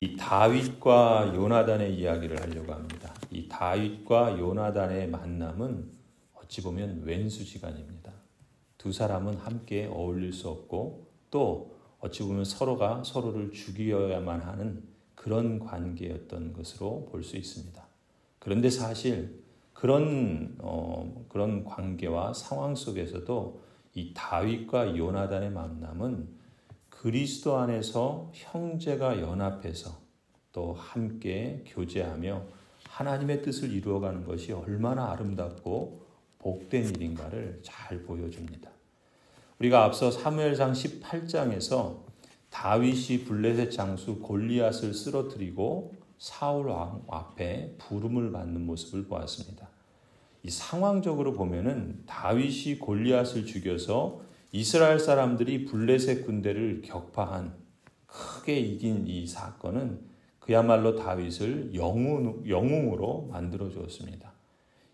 이 다윗과 요나단의 이야기를 하려고 합니다. 이 다윗과 요나단의 만남은 어찌 보면 왼수지간입니다. 두 사람은 함께 어울릴 수 없고 또 어찌 보면 서로가 서로를 죽여야만 하는 그런 관계였던 것으로 볼 수 있습니다. 그런데 사실 그런 관계와 상황 속에서도 이 다윗과 요나단의 만남은 그리스도 안에서 형제가 연합해서 또 함께 교제하며 하나님의 뜻을 이루어가는 것이 얼마나 아름답고 복된 일인가를 잘 보여줍니다. 우리가 앞서 사무엘상 18장에서 다윗이 블레셋 장수 골리앗을 쓰러뜨리고 사울 왕 앞에 부름을 받는 모습을 보았습니다. 이 상황적으로 보면은 다윗이 골리앗을 죽여서 이스라엘 사람들이 블레셋 군대를 격파한 크게 이긴 이 사건은 그야말로 다윗을 영웅으로 만들어 주었습니다.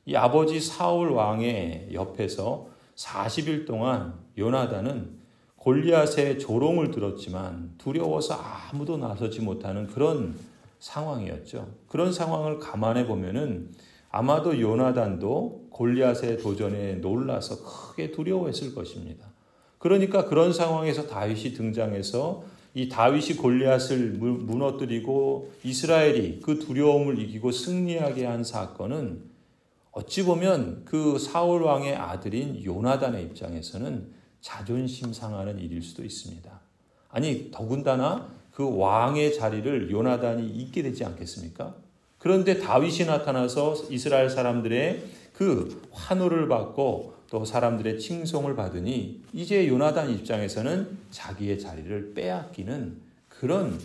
이 아버지 사울 왕의 옆에서 40일 동안 요나단은 골리앗의 조롱을 들었지만 두려워서 아무도 나서지 못하는 그런 상황이었죠. 그런 상황을 감안해 보면은 아마도 요나단도 골리앗의 도전에 놀라서 크게 두려워했을 것입니다. 그러니까 그런 상황에서 다윗이 등장해서 이 다윗이 골리앗을 무너뜨리고 이스라엘이 그 두려움을 이기고 승리하게 한 사건은 어찌 보면 그 사울 왕의 아들인 요나단의 입장에서는 자존심 상하는 일일 수도 있습니다. 아니 더군다나 그 왕의 자리를 요나단이 잇게 되지 않겠습니까? 그런데 다윗이 나타나서 이스라엘 사람들의 그 환호를 받고 또 사람들의 칭송을 받으니 이제 요나단 입장에서는 자기의 자리를 빼앗기는 그런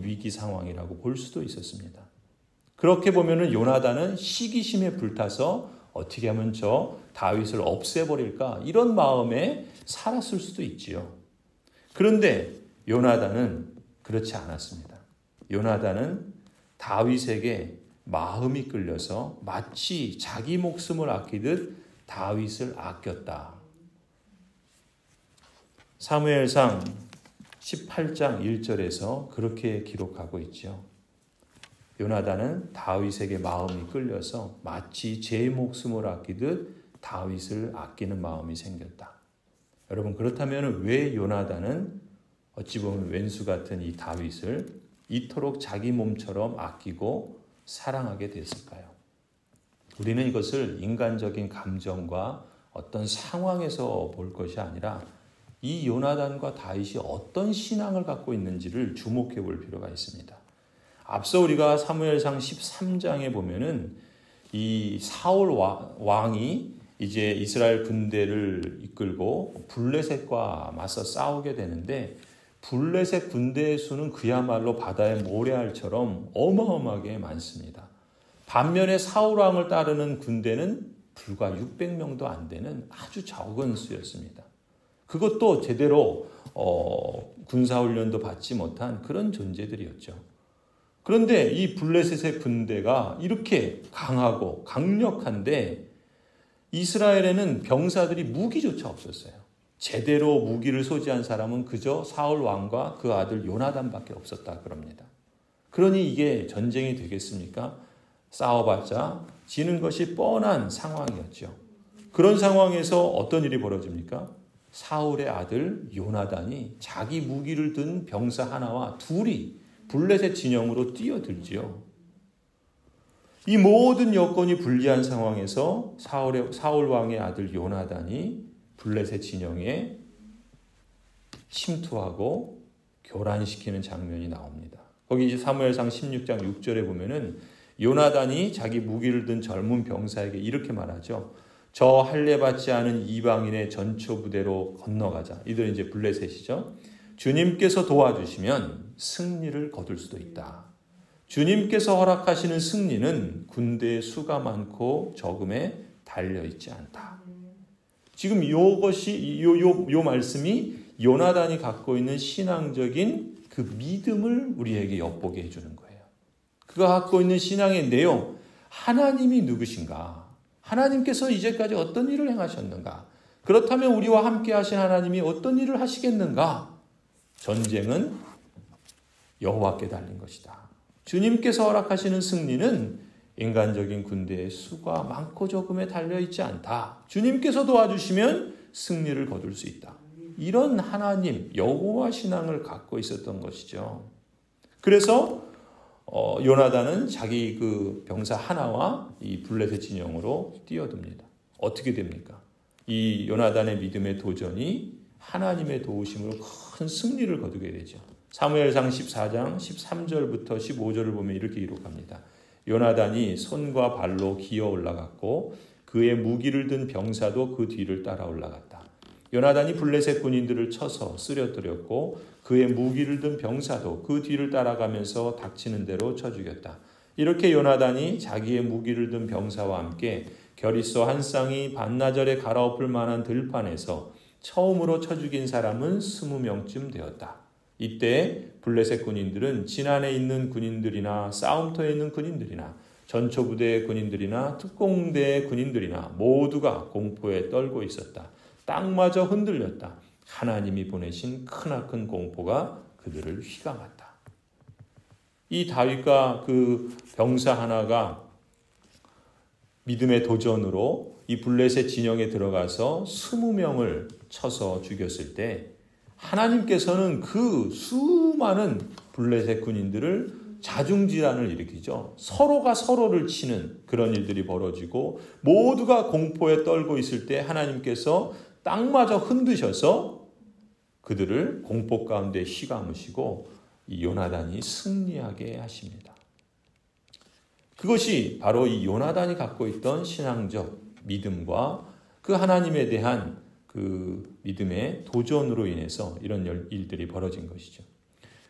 위기 상황이라고 볼 수도 있었습니다. 그렇게 보면은 요나단은 시기심에 불타서 어떻게 하면 저 다윗을 없애버릴까 이런 마음에 살았을 수도 있지요. 그런데 요나단은 그렇지 않았습니다. 요나단은 다윗에게 마음이 끌려서 마치 자기 목숨을 아끼듯 다윗을 아꼈다. 사무엘상 18장 1절에서 그렇게 기록하고 있죠. 요나단은 다윗에게 마음이 끌려서 마치 제 목숨을 아끼듯 다윗을 아끼는 마음이 생겼다. 여러분 그렇다면 왜 요나단은 어찌 보면 왼수 같은 이 다윗을 이토록 자기 몸처럼 아끼고 사랑하게 됐을까요? 우리는 이것을 인간적인 감정과 어떤 상황에서 볼 것이 아니라 이 요나단과 다윗이 어떤 신앙을 갖고 있는지를 주목해 볼 필요가 있습니다. 앞서 우리가 사무엘상 13장에 보면은 이 사울 왕이 이제 이스라엘 군대를 이끌고 블레셋과 맞서 싸우게 되는데 블레셋 군대의 수는 그야말로 바다의 모래알처럼 어마어마하게 많습니다. 반면에 사울 왕을 따르는 군대는 불과 600명도 안 되는 아주 적은 수였습니다. 그것도 제대로 군사훈련도 받지 못한 그런 존재들이었죠. 그런데 이 블레셋의 군대가 이렇게 강하고 강력한데 이스라엘에는 병사들이 무기조차 없었어요. 제대로 무기를 소지한 사람은 그저 사울 왕과 그 아들 요나단밖에 없었다 그럽니다. 그러니 이게 전쟁이 되겠습니까? 싸워봤자 지는 것이 뻔한 상황이었죠. 그런 상황에서 어떤 일이 벌어집니까? 사울의 아들 요나단이 자기 무기를 든 병사 하나와 둘이 블레셋 진영으로 뛰어들지요. 이 모든 여건이 불리한 상황에서 사울 왕의 아들 요나단이 블레셋 진영에 침투하고 교란시키는 장면이 나옵니다. 거기 이제 사무엘상 16장 6절에 보면은 요나단이 자기 무기를 든 젊은 병사에게 이렇게 말하죠. 저 할례받지 않은 이방인의 전초 부대로 건너가자. 이들은 이제 블레셋이죠. 주님께서 도와주시면 승리를 거둘 수도 있다. 주님께서 허락하시는 승리는 군대의 수가 많고 적음에 달려있지 않다. 지금 이것이 요 말씀이 요나단이 갖고 있는 신앙적인 그 믿음을 우리에게 엿보게 해주는 거예요. 그가 갖고 있는 신앙의 내용, 하나님이 누구신가? 하나님께서 이제까지 어떤 일을 행하셨는가? 그렇다면 우리와 함께 하신 하나님이 어떤 일을 하시겠는가? 전쟁은 여호와께 달린 것이다. 주님께서 허락하시는 승리는 인간적인 군대의 수가 많고 적음에 달려있지 않다. 주님께서 도와주시면 승리를 거둘 수 있다. 이런 하나님 여호와 신앙을 갖고 있었던 것이죠. 그래서 요나단은 자기 그 병사 하나와 이 블레셋 진영으로 뛰어듭니다. 어떻게 됩니까? 이 요나단의 믿음의 도전이 하나님의 도우심으로 큰 승리를 거두게 되죠. 사무엘상 14장 13절부터 15절을 보면 이렇게 기록합니다. 요나단이 손과 발로 기어 올라갔고 그의 무기를 든 병사도 그 뒤를 따라 올라갔다. 요나단이 블레셋 군인들을 쳐서 쓰러뜨렸고 그의 무기를 든 병사도 그 뒤를 따라가면서 닥치는 대로 쳐 죽였다. 이렇게 요나단이 자기의 무기를 든 병사와 함께 결이소 한 쌍이 반나절에 갈아엎을 만한 들판에서 처음으로 쳐 죽인 사람은 20명쯤 되었다. 이때 블레셋 군인들은 진안에 있는 군인들이나 싸움터에 있는 군인들이나 전초부대의 군인들이나 특공대의 군인들이나 모두가 공포에 떨고 있었다. 땅마저 흔들렸다. 하나님이 보내신 크나큰 공포가 그들을 휘감았다. 이 다윗과 그 병사 하나가 믿음의 도전으로 이 블레셋 진영에 들어가서 20명을 쳐서 죽였을 때 하나님께서는 그 수많은 블레셋 군인들을 자중질환을 일으키죠. 서로가 서로를 치는 그런 일들이 벌어지고 모두가 공포에 떨고 있을 때 하나님께서 땅마저 흔드셔서 그들을 공포 가운데 휘감으시고 이 요나단이 승리하게 하십니다. 그것이 바로 이 요나단이 갖고 있던 신앙적 믿음과 그 하나님에 대한 그 믿음의 도전으로 인해서 이런 일들이 벌어진 것이죠.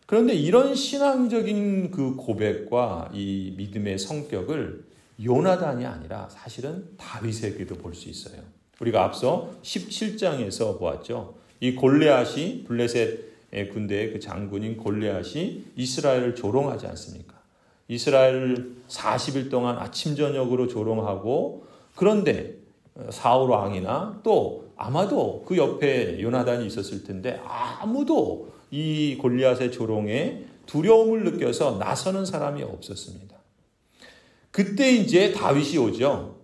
그런데 이런 신앙적인 그 고백과 이 믿음의 성격을 요나단이 아니라 사실은 다윗에게도 볼 수 있어요. 우리가 앞서 17장에서 보았죠. 이 골리앗이 블레셋의 군대의 그 장군인 골리앗이 이스라엘을 조롱하지 않습니까? 이스라엘을 40일 동안 아침 저녁으로 조롱하고 그런데 사울 왕이나 또 아마도 그 옆에 요나단이 있었을 텐데 아무도 이 골리앗의 조롱에 두려움을 느껴서 나서는 사람이 없었습니다. 그때 이제 다윗이 오죠.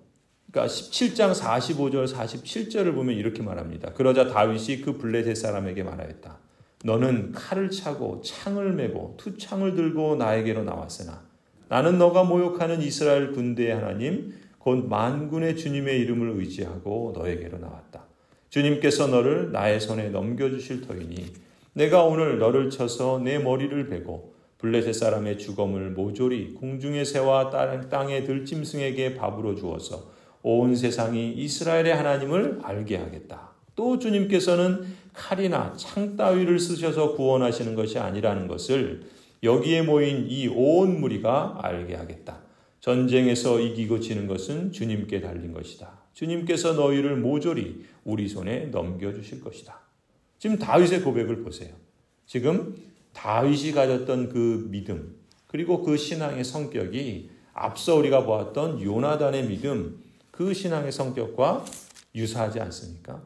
그러니까 17장 45절 47절을 보면 이렇게 말합니다. 그러자 다윗이 그 블레셋 사람에게 말하였다. 너는 칼을 차고 창을 메고 투창을 들고 나에게로 나왔으나 나는 너가 모욕하는 이스라엘 군대의 하나님 곧 만군의 주님의 이름을 의지하고 너에게로 나왔다. 주님께서 너를 나의 손에 넘겨주실 터이니 내가 오늘 너를 쳐서 내 머리를 베고 블레셋 사람의 주검을 모조리 궁중의 새와 땅의 들짐승에게 밥으로 주어서 온 세상이 이스라엘의 하나님을 알게 하겠다. 또 주님께서는 칼이나 창 따위를 쓰셔서 구원하시는 것이 아니라는 것을 여기에 모인 이 온 무리가 알게 하겠다. 전쟁에서 이기고 지는 것은 주님께 달린 것이다. 주님께서 너희를 모조리 우리 손에 넘겨주실 것이다. 지금 다윗의 고백을 보세요. 지금 다윗이 가졌던 그 믿음 그리고 그 신앙의 성격이 앞서 우리가 보았던 요나단의 믿음 그 신앙의 성격과 유사하지 않습니까?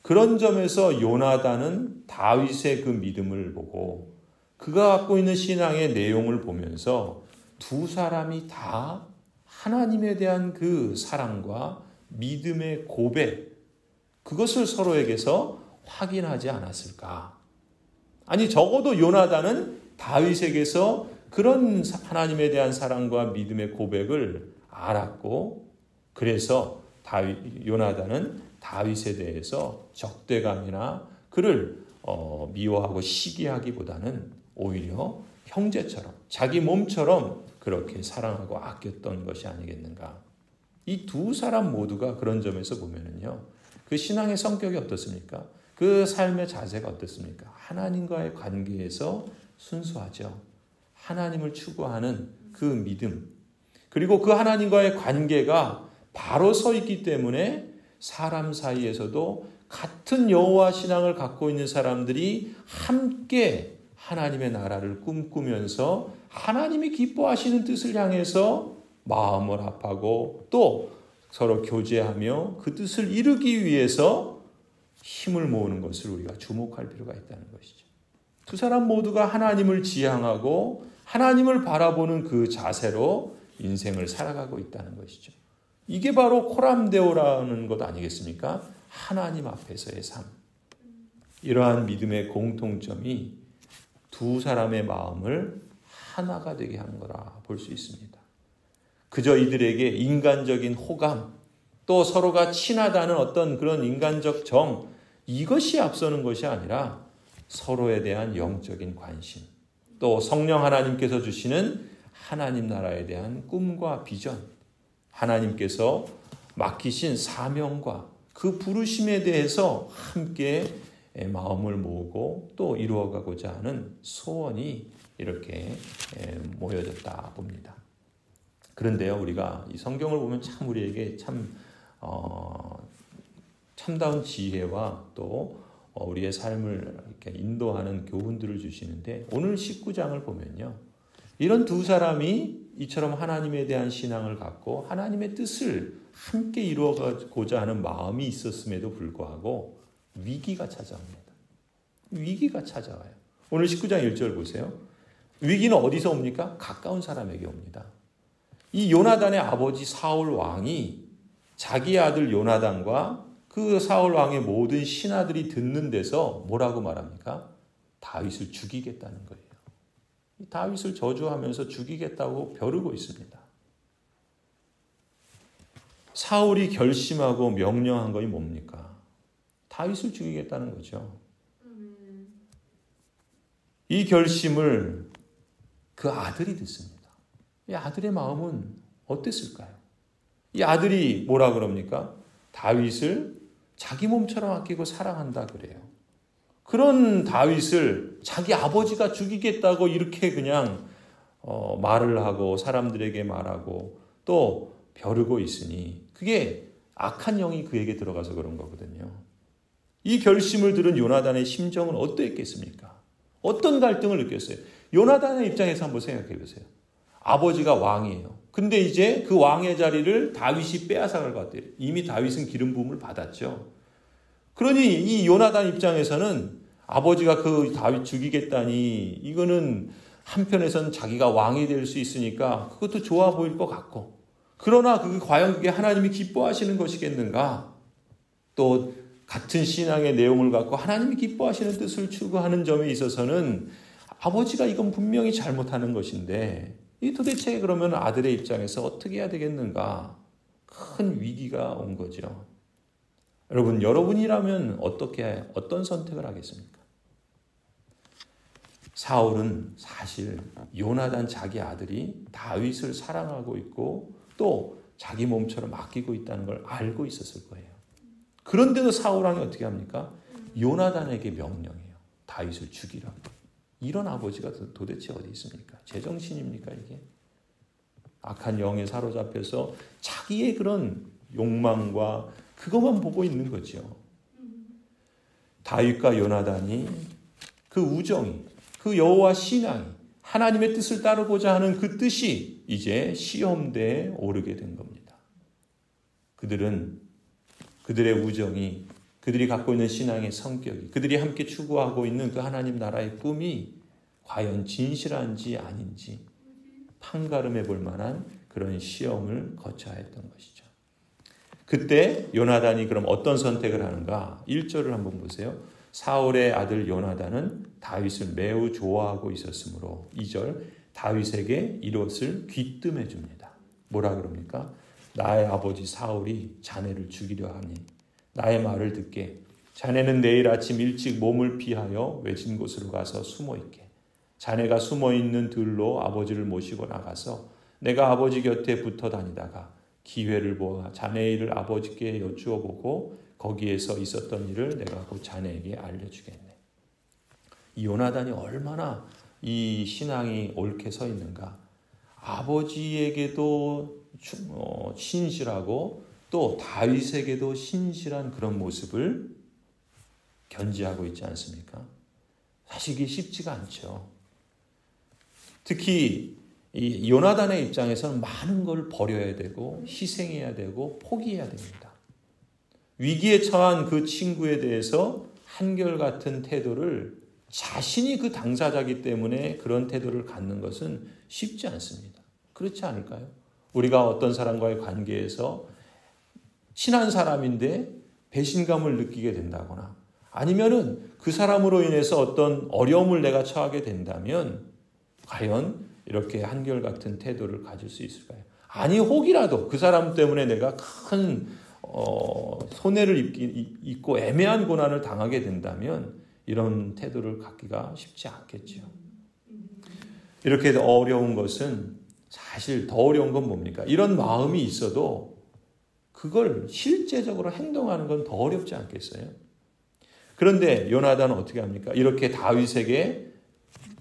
그런 점에서 요나단은 다윗의 그 믿음을 보고 그가 갖고 있는 신앙의 내용을 보면서 두 사람이 다 하나님에 대한 그 사랑과 믿음의 고백 그것을 서로에게서 확인하지 않았을까? 아니 적어도 요나단은 다윗에게서 그런 하나님에 대한 사랑과 믿음의 고백을 알았고 그래서 요나단은 다윗에 대해서 적대감이나 그를 미워하고 시기하기보다는 오히려 형제처럼 자기 몸처럼 그렇게 사랑하고 아꼈던 것이 아니겠는가. 이 두 사람 모두가 그런 점에서 보면은요. 그 신앙의 성격이 어떻습니까? 그 삶의 자세가 어떻습니까? 하나님과의 관계에서 순수하죠. 하나님을 추구하는 그 믿음. 그리고 그 하나님과의 관계가 바로 서 있기 때문에 사람 사이에서도 같은 여호와 신앙을 갖고 있는 사람들이 함께 하나님의 나라를 꿈꾸면서 하나님이 기뻐하시는 뜻을 향해서 마음을 합하고 또 서로 교제하며 그 뜻을 이루기 위해서 힘을 모으는 것을 우리가 주목할 필요가 있다는 것이죠. 두 사람 모두가 하나님을 지향하고 하나님을 바라보는 그 자세로 인생을 살아가고 있다는 것이죠. 이게 바로 코람데오라는 것 아니겠습니까? 하나님 앞에서의 삶. 이러한 믿음의 공통점이 두 사람의 마음을 하나가 되게 하는 거라 볼 수 있습니다. 그저 이들에게 인간적인 호감, 또 서로가 친하다는 어떤 그런 인간적 정, 이것이 앞서는 것이 아니라 서로에 대한 영적인 관심, 또 성령 하나님께서 주시는 하나님 나라에 대한 꿈과 비전, 하나님께서 맡기신 사명과 그 부르심에 대해서 함께 마음을 모으고 또 이루어가고자 하는 소원이 이렇게 모여졌다 봅니다. 그런데요, 우리가 이 성경을 보면 참 우리에게 참다운 지혜와 또 우리의 삶을 이렇게 인도하는 교훈들을 주시는데, 오늘 19장을 보면요, 이런 두 사람이 이처럼 하나님에 대한 신앙을 갖고 하나님의 뜻을 함께 이루어가고자 하는 마음이 있었음에도 불구하고 위기가 찾아옵니다. 위기가 찾아와요. 오늘 19장 1절 보세요. 위기는 어디서 옵니까? 가까운 사람에게 옵니다. 이 요나단의 아버지 사울 왕이 자기 아들 요나단과 그 사울 왕의 모든 신하들이 듣는 데서 뭐라고 말합니까? 다윗을 죽이겠다는 거예요. 다윗을 저주하면서 죽이겠다고 벼르고 있습니다. 사울이 결심하고 명령한 것이 뭡니까? 다윗을 죽이겠다는 거죠. 이 결심을 그 아들이 듣습니다. 이 아들의 마음은 어땠을까요? 이 아들이 뭐라 그럽니까? 다윗을 자기 몸처럼 아끼고 사랑한다 그래요. 그런 다윗을 자기 아버지가 죽이겠다고 이렇게 그냥 말을 하고 사람들에게 말하고 또 벼르고 있으니 그게 악한 영이 그에게 들어가서 그런 거거든요. 이 결심을 들은 요나단의 심정은 어떠했겠습니까? 어떤 갈등을 느꼈어요? 요나단의 입장에서 한번 생각해 보세요. 아버지가 왕이에요. 근데 이제 그 왕의 자리를 다윗이 빼앗아갈 것 같아요. 이미 다윗은 기름 부음을 받았죠. 그러니 이 요나단 입장에서는 아버지가 그 다윗 죽이겠다니 이거는 한편에서는 자기가 왕이 될 수 있으니까 그것도 좋아 보일 것 같고, 그러나 과연 그게 하나님이 기뻐하시는 것이겠는가? 또 같은 신앙의 내용을 갖고 하나님이 기뻐하시는 뜻을 추구하는 점에 있어서는 아버지가 이건 분명히 잘못하는 것인데 이 도대체 그러면 아들의 입장에서 어떻게 해야 되겠는가? 큰 위기가 온 거죠. 여러분이라면 어떤 선택을 하겠습니까? 사울은 사실 요나단 자기 아들이 다윗을 사랑하고 있고 또 자기 몸처럼 아끼고 있다는 걸 알고 있었을 거예요. 그런데도 사울 왕이 어떻게 합니까? 요나단에게 명령해요. 다윗을 죽이라고. 이런 아버지가 도대체 어디 있습니까? 제정신입니까 이게? 악한 영에 사로잡혀서 자기의 그런 욕망과 그것만 보고 있는 거죠. 다윗과 요나단이 그 우정이, 그 여호와 신앙이, 하나님의 뜻을 따르고자 하는 그 뜻이 이제 시험대에 오르게 된 겁니다. 그들의 우정이, 그들이 갖고 있는 신앙의 성격이, 그들이 함께 추구하고 있는 그 하나님 나라의 꿈이 과연 진실한지 아닌지 판가름해 볼 만한 그런 시험을 거쳐야 했던 것이죠. 그때 요나단이 그럼 어떤 선택을 하는가? 1절을 한번 보세요. 사울의 아들 요나단은 다윗을 매우 좋아하고 있었으므로 2절 다윗에게 이것을 귀뜸해 줍니다. 뭐라 그럽니까? 나의 아버지 사울이 자네를 죽이려 하니 나의 말을 듣게. 자네는 내일 아침 일찍 몸을 피하여 외진 곳으로 가서 숨어 있게. 자네가 숨어 있는 들로 아버지를 모시고 나가서 내가 아버지 곁에 붙어 다니다가 기회를 보아 자네의 일을 아버지께 여쭈어 보고 거기에서 있었던 일을 내가 곧 자네에게 알려주겠네. 이 요나단이 얼마나 이 신앙이 옳게 서 있는가. 아버지에게도 신실하고 또 다윗에게도 신실한 그런 모습을 견지하고 있지 않습니까? 사실 이게 쉽지가 않죠. 특히 이 요나단의 입장에서는 많은 걸 버려야 되고 희생해야 되고 포기해야 됩니다. 위기에 처한 그 친구에 대해서 한결같은 태도를 자신이 그 당사자이기 때문에 그런 태도를 갖는 것은 쉽지 않습니다. 그렇지 않을까요? 우리가 어떤 사람과의 관계에서 친한 사람인데 배신감을 느끼게 된다거나 아니면은 그 사람으로 인해서 어떤 어려움을 내가 처하게 된다면 과연 이렇게 한결같은 태도를 가질 수 있을까요? 아니 혹이라도 그 사람 때문에 내가 큰 손해를 입고 애매한 고난을 당하게 된다면 이런 태도를 갖기가 쉽지 않겠죠. 이렇게 어려운 것은 사실 더 어려운 건 뭡니까? 이런 마음이 있어도 그걸 실제적으로 행동하는 건 더 어렵지 않겠어요? 그런데 요나단은 어떻게 합니까? 이렇게 다윗에게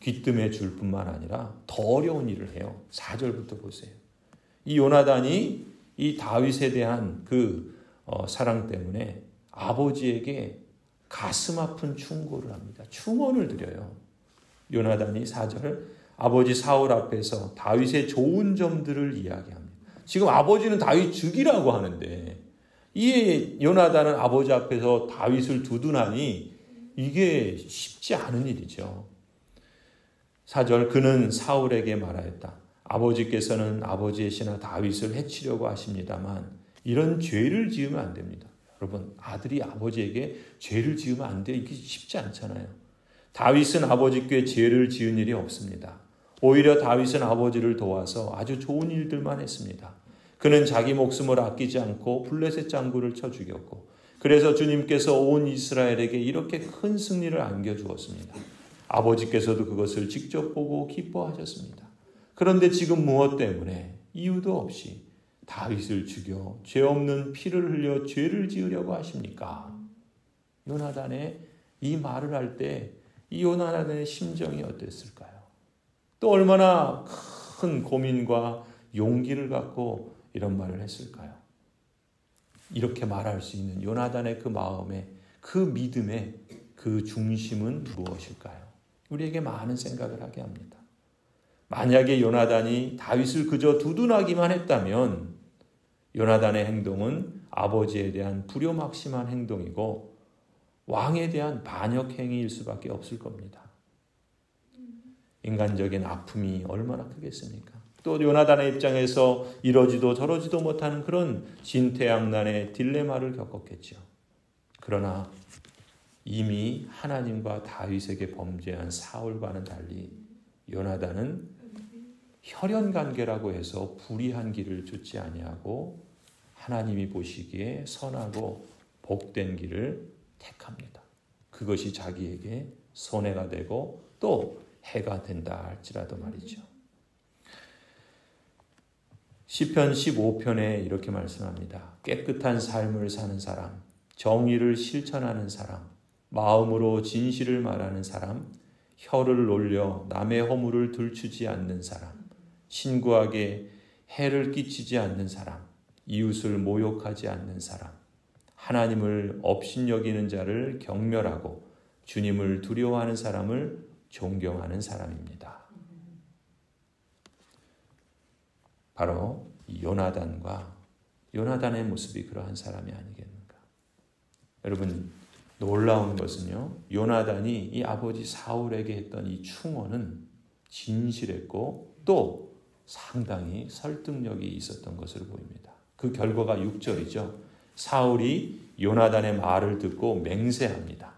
귀뜸해 줄 뿐만 아니라 더 어려운 일을 해요. 4절부터 보세요. 이 요나단이 이 다윗에 대한 그 사랑 때문에 아버지에게 가슴 아픈 충고를 합니다. 충언을 드려요. 요나단이 4절 아버지 사울 앞에서 다윗의 좋은 점들을 이야기합니다. 지금 아버지는 다윗 죽이라고 하는데 이 요나단은 아버지 앞에서 다윗을 두둔하니 이게 쉽지 않은 일이죠. 4절 그는 사울에게 말하였다. 아버지께서는 아버지의 신하 다윗을 해치려고 하십니다만 이런 죄를 지으면 안 됩니다. 여러분 아들이 아버지에게 죄를 지으면 안 돼. 이게 쉽지 않잖아요. 다윗은 아버지께 죄를 지은 일이 없습니다. 오히려 다윗은 아버지를 도와서 아주 좋은 일들만 했습니다. 그는 자기 목숨을 아끼지 않고 블레셋 장구를 쳐 죽였고 그래서 주님께서 온 이스라엘에게 이렇게 큰 승리를 안겨주었습니다. 아버지께서도 그것을 직접 보고 기뻐하셨습니다. 그런데 지금 무엇 때문에 이유도 없이 다윗을 죽여 죄 없는 피를 흘려 죄를 지으려고 하십니까? 요나단의 이 말을 할 때 이 요나단의 심정이 어땠을까요? 또 얼마나 큰 고민과 용기를 갖고 이런 말을 했을까요? 이렇게 말할 수 있는 요나단의 그 마음의 그 믿음의 그 중심은 무엇일까요? 우리에게 많은 생각을 하게 합니다. 만약에 요나단이 다윗을 그저 두둔하기만 했다면 요나단의 행동은 아버지에 대한 불효막심한 행동이고 왕에 대한 반역 행위일 수밖에 없을 겁니다. 인간적인 아픔이 얼마나 크겠습니까? 또 요나단의 입장에서 이러지도 저러지도 못하는 그런 진퇴양난의 딜레마를 겪었겠죠. 그러나 이미 하나님과 다윗에게 범죄한 사울과는 달리 요나단은 혈연관계라고 해서 불의한 길을 쫓지 아니하고 하나님이 보시기에 선하고 복된 길을 택합니다. 그것이 자기에게 손해가 되고 또 해가 된다 할지라도 말이죠. 시편 15편에 이렇게 말씀합니다. 깨끗한 삶을 사는 사람, 정의를 실천하는 사람, 마음으로 진실을 말하는 사람, 혀를 놀려 남의 허물을 들추지 않는 사람, 친구에게 해를 끼치지 않는 사람, 이웃을 모욕하지 않는 사람, 하나님을 업신여기는 자를 경멸하고 주님을 두려워하는 사람을 존경하는 사람입니다. 바로 요나단과 요나단의 모습이 그러한 사람이 아니겠는가. 여러분 놀라운 것은요. 요나단이 이 아버지 사울에게 했던 이 충언은 진실했고 또 상당히 설득력이 있었던 것으로 보입니다. 그 결과가 6절이죠. 사울이 요나단의 말을 듣고 맹세합니다.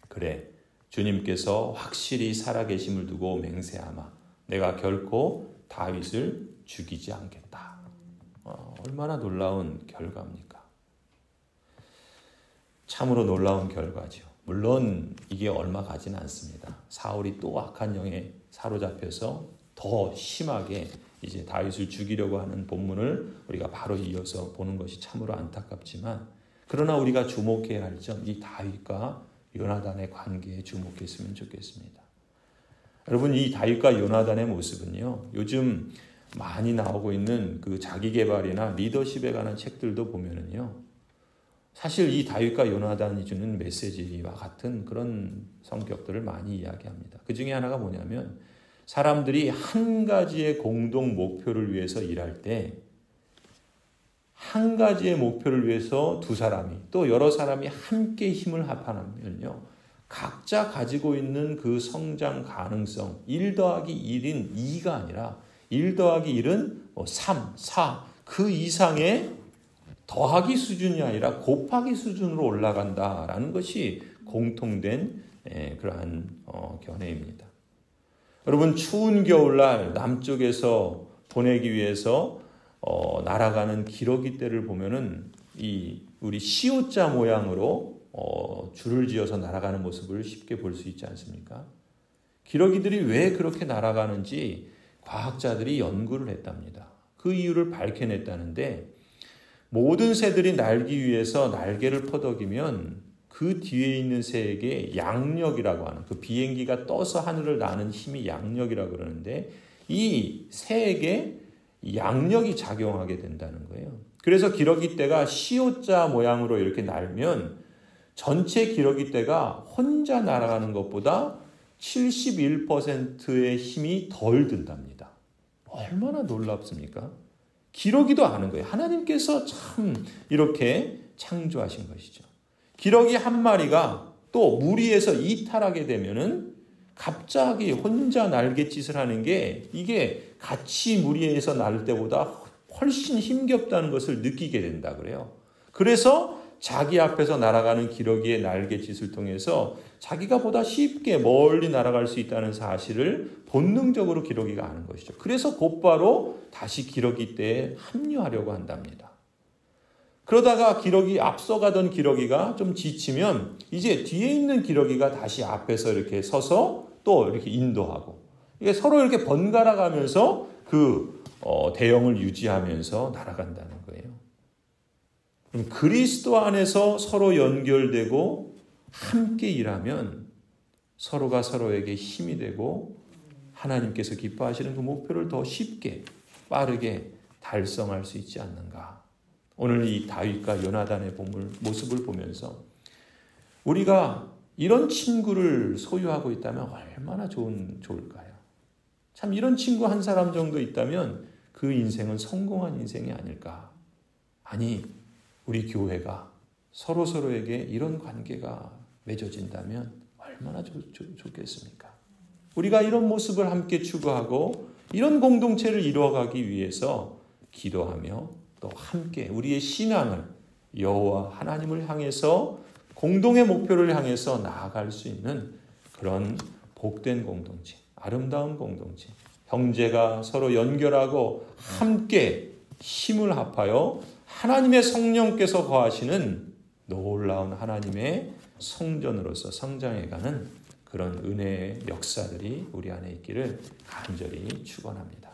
그래, 주님께서 확실히 살아계심을 두고 맹세하마 내가 결코 다윗을 죽이지 않겠다. 얼마나 놀라운 결과입니까? 참으로 놀라운 결과죠. 물론 이게 얼마 가지는 않습니다. 사울이 또 악한 영에 사로잡혀서 더 심하게 이제 다윗을 죽이려고 하는 본문을 우리가 바로 이어서 보는 것이 참으로 안타깝지만 그러나 우리가 주목해야 할 점, 이 다윗과 요나단의 관계에 주목했으면 좋겠습니다. 여러분 이 다윗과 요나단의 모습은요. 요즘 많이 나오고 있는 그 자기개발이나 리더십에 관한 책들도 보면은요. 사실 이 다윗과 요나단이 주는 메시지와 같은 그런 성격들을 많이 이야기합니다. 그 중에 하나가 뭐냐면 사람들이 한 가지의 공동 목표를 위해서 일할 때 한 가지의 목표를 위해서 두 사람이 또 여러 사람이 함께 힘을 합하면요. 각자 가지고 있는 그 성장 가능성 1 더하기 1인 2가 아니라 1 더하기 1은 3, 4 그 이상의 더하기 수준이 아니라 곱하기 수준으로 올라간다라는 것이 공통된 그러한 견해입니다. 여러분 추운 겨울날 남쪽에서 보내기 위해서 날아가는 기러기 떼를 보면은 이 우리 시옷자 모양으로 줄을 지어서 날아가는 모습을 쉽게 볼 수 있지 않습니까? 기러기들이 왜 그렇게 날아가는지 과학자들이 연구를 했답니다. 그 이유를 밝혀냈다는데 모든 새들이 날기 위해서 날개를 퍼덕이면 그 뒤에 있는 새에게 양력이라고 하는 그 비행기가 떠서 하늘을 나는 힘이 양력이라고 그러는데 이 새에게 양력이 작용하게 된다는 거예요. 그래서 기러기떼가 시옷자 모양으로 이렇게 날면 전체 기러기떼가 혼자 날아가는 것보다 71%의 힘이 덜 든답니다. 얼마나 놀랍습니까? 기러기도 아는 거예요. 하나님께서 참 이렇게 창조하신 것이죠. 기러기 한 마리가 또 무리해서 이탈하게 되면은 갑자기 혼자 날갯짓을 하는 게 이게 같이 무리해서 날 때보다 훨씬 힘겹다는 것을 느끼게 된다 그래요. 그래서 자기 앞에서 날아가는 기러기의 날갯짓을 통해서 자기가 보다 쉽게 멀리 날아갈 수 있다는 사실을 본능적으로 기러기가 아는 것이죠. 그래서 곧바로 다시 기러기 떼에 합류하려고 한답니다. 그러다가 앞서가던 기러기가 좀 지치면 이제 뒤에 있는 기러기가 다시 앞에서 이렇게 서서 또 이렇게 인도하고 이게 서로 이렇게 번갈아 가면서 그 대형을 유지하면서 날아간다는 거예요. 그럼 그리스도 안에서 서로 연결되고 함께 일하면 서로가 서로에게 힘이 되고 하나님께서 기뻐하시는 그 목표를 더 쉽게 빠르게 달성할 수 있지 않는가. 오늘 이 다윗과 요나단의 모습을 보면서 우리가 이런 친구를 소유하고 있다면 얼마나 좋을까요? 참 이런 친구 한 사람 정도 있다면 그 인생은 성공한 인생이 아닐까. 아니 우리 교회가 서로서로에게 이런 관계가 맺어진다면 얼마나 좋겠습니까? 우리가 이런 모습을 함께 추구하고 이런 공동체를 이루어가기 위해서 기도하며 또 함께 우리의 신앙을 여호와 하나님을 향해서 공동의 목표를 향해서 나아갈 수 있는 그런 복된 공동체, 아름다운 공동체, 형제가 서로 연결하고 함께 힘을 합하여 하나님의 성령께서 거하시는 놀라운 하나님의 성전으로서 성장해가는 그런 은혜의 역사들이 우리 안에 있기를 간절히 축원합니다.